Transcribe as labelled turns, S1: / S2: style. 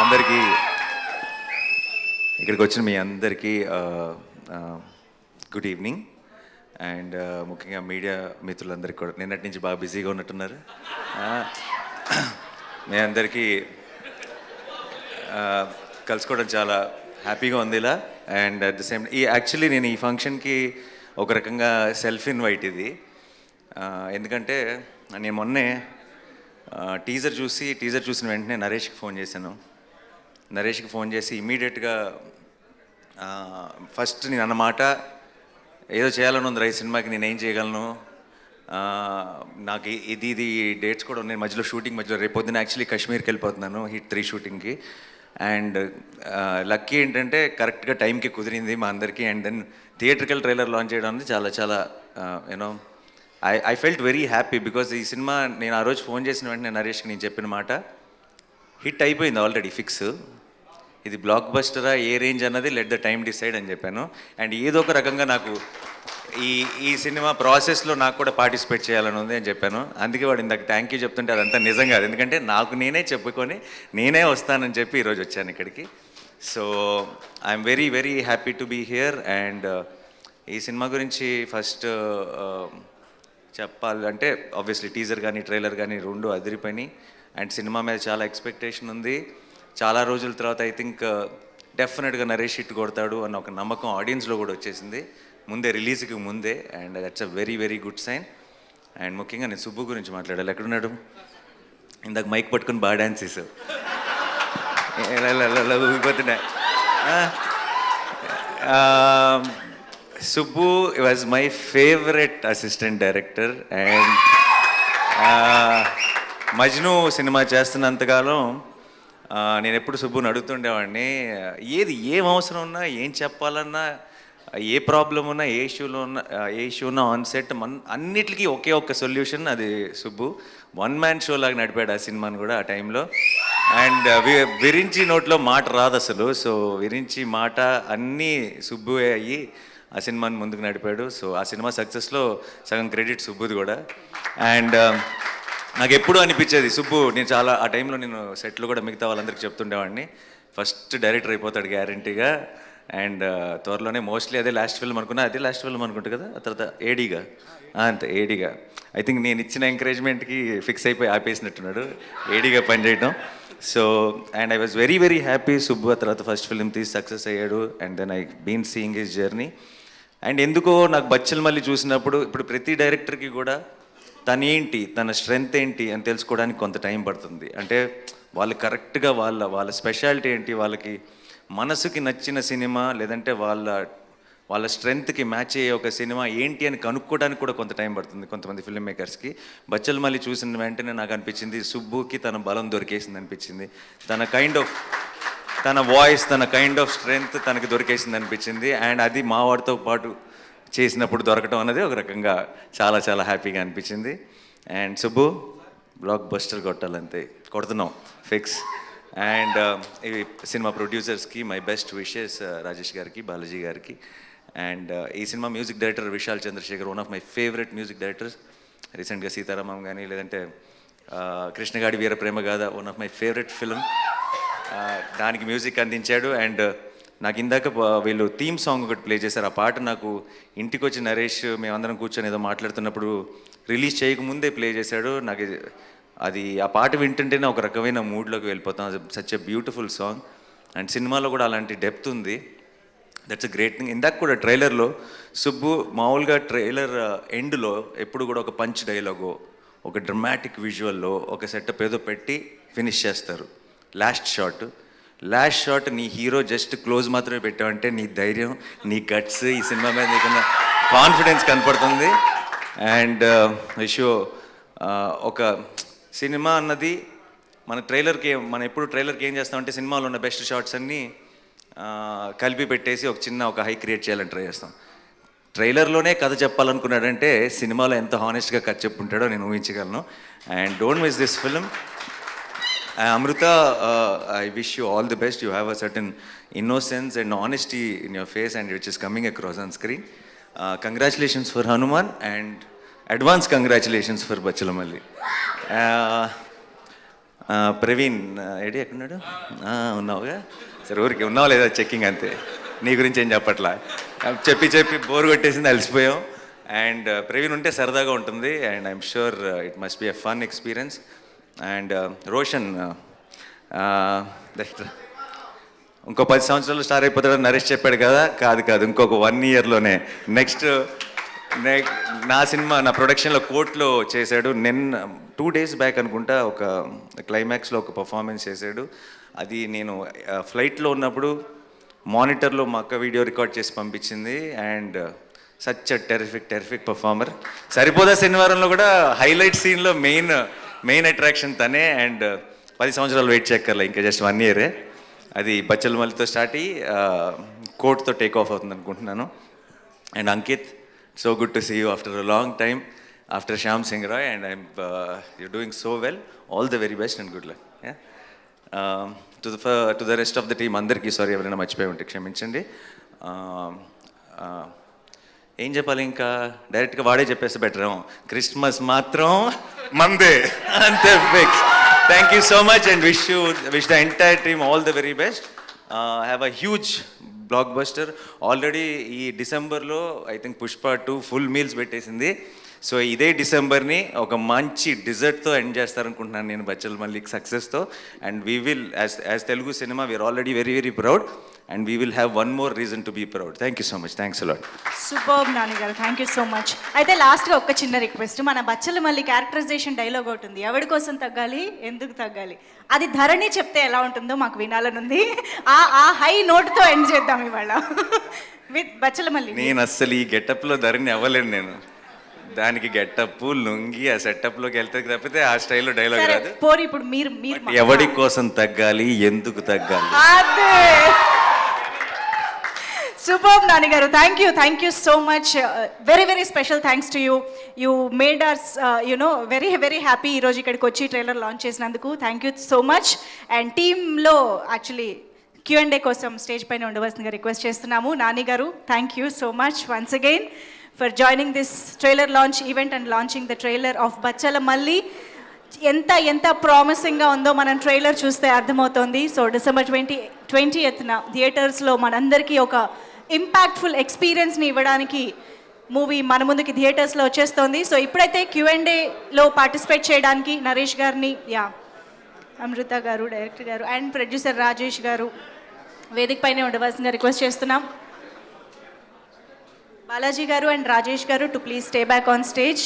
S1: అందరికీ ఇక్కడికి వచ్చిన మీ అందరికీ గుడ్ ఈవినింగ్. అండ్ ముఖ్యంగా మీడియా మిత్రులందరికీ కూడా నిన్నటి నుంచి బాగా బిజీగా ఉన్నట్టున్నారు. మీ అందరికీ కలుసుకోవడం చాలా హ్యాపీగా ఉంది ఇలా. And at the same actually నేను ఈ ఫంక్షన్కి ఒక రకంగా సెల్ఫ్ ఇన్వైట్ ఇది. ఎందుకంటే నేను మొన్నే టీజర్ చూసిన వెంటనే నరేష్కి ఫోన్ చేశాను. నరేష్కి ఫోన్ చేసి ఇమీడియట్గా ఫస్ట్ నేను అన్నమాట, ఏదో చేయాలని ఉంది ఈ సినిమాకి, నేనేం చేయగలను, నాకు ఇది డేట్స్ కూడా ఉన్నాయి మధ్యలో, షూటింగ్ మధ్యలో. రేపు పొద్దున్న యాక్చువల్లీ కాశ్మీర్కి వెళ్ళిపోతున్నాను హిట్ 3 షూటింగ్కి. అండ్ లక్కీ ఏంటంటే కరెక్ట్గా టైంకి కుదిరింది మా అందరికీ. And then theatrical trailer launch చేయడం అనేది చాలా చాలా you know I felt very happy. Because ఈ సినిమా నేను ఆ రోజు ఫోన్ చేసిన వెంటనే నరేష్కి నేను చెప్పిన మాట, హిట్ అయిపోయింది ఆల్రెడీ ఫిక్స్, ఇది బ్లాక్ బస్టరా ఏ రేంజ్ అన్నది లెట్ ద టైమ్ డిసైడ్ అని చెప్పాను. అండ్ ఏదో ఒక రకంగా నాకు ఈ సినిమా ప్రాసెస్లో నాకు కూడా పార్టిసిపేట్ చేయాలని ఉంది అని చెప్పాను. అందుకే వాడు ఇందాక థ్యాంక్ యూ చెప్తుంటే అదంతా నిజం కాదు, ఎందుకంటే నాకు నేనే చెప్పుకొని నేనే వస్తానని చెప్పి ఈరోజు వచ్చాను ఇక్కడికి. So I'm very very happy to be here. And ఈ సినిమా గురించి ఫస్ట్ చెప్పాలంటే ఆబ్వియస్లీ టీజర్ కానీ ట్రైలర్ కానీ రెండు అదిరిపోయినాయి. అండ్ సినిమా మీద చాలా ఎక్స్పెక్టేషన్ ఉంది. చాలా రోజుల తర్వాత ఐ థింక్ డెఫినెట్గా నరేష్ హిట్ కొడతాడు అన్న ఒక నమ్మకం ఆడియన్స్లో కూడా వచ్చేసింది ముందే, రిలీజ్కి ముందే. And that's a very very good sign. And ముఖ్యంగా నేను సుబ్బు గురించి మాట్లాడాలి. ఎక్కడున్నాడు? ఇందాక మైక్ పట్టుకుని బాగా డ్యాన్స్ చేసావు, ఊగిపోతున్నా. Subbu was my favourite assistant director. And Majnu cinema చేస్తున్నంతకాలం నేను ఎప్పుడు సుబ్బుని అడుగుతుండేవాడిని, ఏం అవసరం ఉన్నా, ఏం చెప్పాలన్నా, ఏ ప్రాబ్లం ఉన్నా, ఏ ఇష్యూ ఉన్నా ఆన్ సెట్ అన్నిటికీ ఒకే ఒక్క సొల్యూషన్, అది సుబ్బు. వన్ మ్యాన్ షో లాగా నడిపాడు ఆ సినిమాని కూడా ఆ టైంలో. అండ్ విరించి నోట్లో మాట రాదు అసలు. సో విరించి మాట అన్నీ సుబ్బువే అయ్యి ఆ సినిమాని ముందుకు నడిపాడు. సో ఆ సినిమా సక్సెస్లో సగం క్రెడిట్ సుబ్బుది కూడా. అండ్ నాకు ఎప్పుడూ అనిపించేది సుబ్బు, నేను చాలా ఆ టైంలో నేను సెట్లో కూడా మిగతా వాళ్ళందరికీ చెప్తుండేవాడిని, ఫస్ట్ డైరెక్టర్ అయిపోతాడు గ్యారంటీగా. అండ్ త్వరలోనే మోస్ట్లీ అదే లాస్ట్ ఫిల్మ్ అనుకున్నా, అదే లాస్ట్ ఫిల్మ్ అనుకుంటా కదా, ఆ తర్వాత ఏడీగా, అంతే ఏడీగా. ఐ థింక్ నేను ఇచ్చిన ఎంకరేజ్మెంట్కి ఫిక్స్ అయిపోయి ఆపేసినట్టున్నాడు ఏడీగా పనిచేయడం. So and I was very very happy. Subbu ఆ తర్వాత ఫస్ట్ ఫిల్మ్ తీసి సక్సెస్ అయ్యాడు. And then I been seeing his journey. And ఎందుకో నాకు బచ్చల్ మళ్ళీ చూసినప్పుడు, ఇప్పుడు ప్రతి డైరెక్టర్కి కూడా తనేంటి, తన స్ట్రెంగ్త్ ఏంటి అని తెలుసుకోవడానికి కొంత టైం పడుతుంది. అంటే వాళ్ళు కరెక్ట్గా వాళ్ళ స్పెషాలిటీ ఏంటి, వాళ్ళకి మనసుకి నచ్చిన సినిమా లేదంటే వాళ్ళ స్ట్రెంగ్త్కి మ్యాచ్ అయ్యే ఒక సినిమా ఏంటి అని కనుక్కోవడానికి కూడా కొంత టైం పడుతుంది కొంతమంది ఫిల్మ్ మేకర్స్కి. బచ్చల్ మళ్ళీ చూసిన వెంటనే నాకు అనిపించింది సుబ్బుకి తన బలం దొరికేసింది అనిపించింది. తన వాయిస్, తన కైండ్ ఆఫ్ స్ట్రెంగ్త్ తనకి దొరికేసింది అనిపించింది. అండ్ అది మా వాడితో పాటు చేసినప్పుడు దొరకటం అనేది ఒక రకంగా చాలా చాలా హ్యాపీగా అనిపించింది. అండ్ సుబ్బు బ్లాక్ బస్టర్ కొట్టాలంతే, కొడుతున్నాం ఫిక్స్. అండ్ ఈ సినిమా ప్రొడ్యూసర్స్కి మై బెస్ట్ విషెస్, రాజేష్ గారికి, బాలాజీ గారికి. అండ్ ఈ cinema music director Vishal Chandrasekhar, one of my favourite music directors. రీసెంట్గా సీతారామం కానీ లేదంటే Krishna Gaadi Veera Prema Gaadha, one of my favourite film, దానికి మ్యూజిక్ అందించాడు. అండ్ నాకు ఇందాక వీళ్ళు థీమ్ సాంగ్ ఒకటి ప్లే చేశారు. ఆ పాట నాకు ఇంటికి వచ్చి నరేష్ మేమందరం కూర్చొని ఏదో మాట్లాడుతున్నప్పుడు రిలీజ్ చేయకముందే ప్లే చేశాడు. నాకు అది ఆ పాట వింటుంటేనే ఒక రకమైన మూడ్లోకి వెళ్ళిపోతాం. Such a beautiful song. And సినిమాలో కూడా అలాంటి డెప్త్ ఉంది. That's a great thing. ఇందాక కూడా ట్రైలర్లో సుబ్బు మామూలుగా ట్రైలర్ ఎండ్లో ఎప్పుడు కూడా ఒక పంచ్ డైలాగో, ఒక డ్రమాటిక్ విజువల్లో ఒక సెటప్ ఏదో పెట్టి ఫినిష్ చేస్తారు. లాస్ట్ షాట్ నీ హీరో జస్ట్ క్లోజ్ మాత్రమే పెట్టావంటే నీ ధైర్యం, నీ గట్స్, ఈ సినిమా మీద నీకున్న కాన్ఫిడెన్స్ కనపడుతుంది. అండ్ షో ఒక సినిమా అన్నది మనం ఎప్పుడు ట్రైలర్కి ఏం చేస్తామంటే సినిమాలో ఉన్న బెస్ట్ షాట్స్ అన్నీ కలిపి పెట్టేసి ఒక హై క్రియేట్ చేయాలని ట్రై చేస్తాం. ట్రైలర్లోనే కథ చెప్పాలనుకున్నాడంటే సినిమాలో ఎంత హానెస్ట్గా కథ చెప్పుంటాడో నేను ఊహించగలను. And don't miss this film. Amrita, I wish you all the best. You have a certain innocence and honesty in your face, and which is coming across on screen. Congratulations for Hanuman, and advance congratulations for Bachalamalli. Praveen AD ఎక్కడున్నాడు? ఉన్నావుగా, సరే ఊరికి ఉన్నావా లేదా checking అంతే, నీ గురించి ఏం చెప్పట్లా, చెప్పి చెప్పి బోర్ కొట్టేసింది, అలసిపోయాం. అండ్ ప్రవీణ్ ఉంటే సరదాగా ఉంటుంది, and I'm sure it must be a fun experience. And Roshan ఇంకో 10 సంవత్సరాలు స్టార్ అయిపోతాడని నరేష్ చెప్పాడు కదా, కాదు ఇంకొక 1 ఇయర్లోనే నెక్స్ట్ నా సినిమా నా ప్రొడక్షన్లో కోర్టులో చేశాడు. 2 days బ్యాక్ అనుకుంటా ఒక క్లైమాక్స్లో ఒక పర్ఫార్మెన్స్ చేశాడు. అది నేను ఫ్లైట్లో ఉన్నప్పుడు మానిటర్లో మా అక్క వీడియో రికార్డ్ చేసి పంపించింది. And such a terrific performer. సరిపోదా శనివారంలో కూడా హైలైట్ సీన్లో మెయిన్ అట్రాక్షన్ తనే. అండ్ 10 సంవత్సరాలు వెయిట్ చేయక్కర్లే, ఇంకా జస్ట్ 1 year. అది బచ్చల మల్లితో స్టార్ట్ అయ్యి కోర్టుతో టేక్ ఆఫ్ అవుతుంది అనుకుంటున్నాను. And Ankit, so good to see you after a long time, after Shyam Singh Roy, and you're doing so well. All the very best and good luck. Yeah. To the rest of the team, andarki sorry ఎవరైనా మర్చిపోయి ఉంటే క్షమించండి. ఏం చెప్పాలి, ఇంకా డైరెక్ట్గా వాడే చెప్పేస్తే బెటర్. క్రిస్మస్ మాత్రం మందే, అంతే fix. Thank you so much and wish the entire team all the very best. Have a huge blockbuster. Already ఈ డిసెంబర్లో I think Pushpa 2 full meals పెట్టేసింది. సో ఇదే డిసెంబర్ని ఒక మంచి డిజర్ట్తో ఎండ్ చేస్తారనుకుంటున్నాను నేను బచ్చల మల్లిక్ సక్సెస్తో. And we will as Telugu cinema we're already very very proud and we will have 1 more reason to be proud. Thank you so much. Thanks a lot.
S2: Superb Nani గారు, థ్యాంక్ యూ సో మచ్. అయితే లాస్ట్గా ఒక చిన్న request, మన బచ్చల మల్లి characterisation dialogue ఒకటి ఉంది, ఎవరి కోసం తగ్గాలి ఎందుకు తగ్గాలి, అది ధరణి చెప్తే ఎలా ఉంటుందో మాకు వినాలనుంది. ఆ హై నోట్తో ఎండ్ చేద్దాం ఇవాళ విత్ బచ్చల మల్లి.
S1: నేను అస్సలు ఈ గెటప్లో ధరణి అవ్వలేను. నేను దానికి గెటప్ లుంగి ఆ సెటప్లోకి వెళ్తే తప్పితే ఆ స్టైల్లో డైలాగ్ రాదు.
S2: పోరు ఇప్పుడు మీరు
S1: ఎవడి కోసం తగ్గాలి ఎందుకు తగ్గాలి.
S2: సూపర్బ్ నాని గారు, thank you so much. Very very special thanks to you. You made us very very happy ఈరోజు ఇక్కడికి వచ్చి ట్రైలర్ లాంచ్ చేసినందుకు. థ్యాంక్ యూ సో మచ్. అండ్ టీంలో యాక్చువల్లీ Q&A కోసం స్టేజ్ పైన ఉండవలసిందిగా రిక్వెస్ట్ చేస్తున్నాము. నాని గారు, thank you so much once again for joining this trailer launch event and launching the trailer of Bachhala Malli. ఎంత ప్రామిసింగ్గా ఉందో మనం ట్రైలర్ చూస్తే అర్థమవుతోంది. సో December 20th థియేటర్స్లో మనందరికీ ఒక ఇంపాక్ట్ఫుల్ ఎక్స్పీరియన్స్ని ఇవ్వడానికి మూవీ మన ముందుకి థియేటర్స్లో వచ్చేస్తోంది. సో ఇప్పుడైతే Q&Aలో పార్టిసిపేట్ చేయడానికి నరేష్ గారిని, అమృత గారు డైరెక్టర్ గారు అండ్ ప్రొడ్యూసర్ రాజేష్ గారు వేదిక పైనే ఉండవలసిందిగా రిక్వెస్ట్ చేస్తున్నాం. బాలాజీ గారు అండ్ రాజేష్ గారు to please stay back on stage.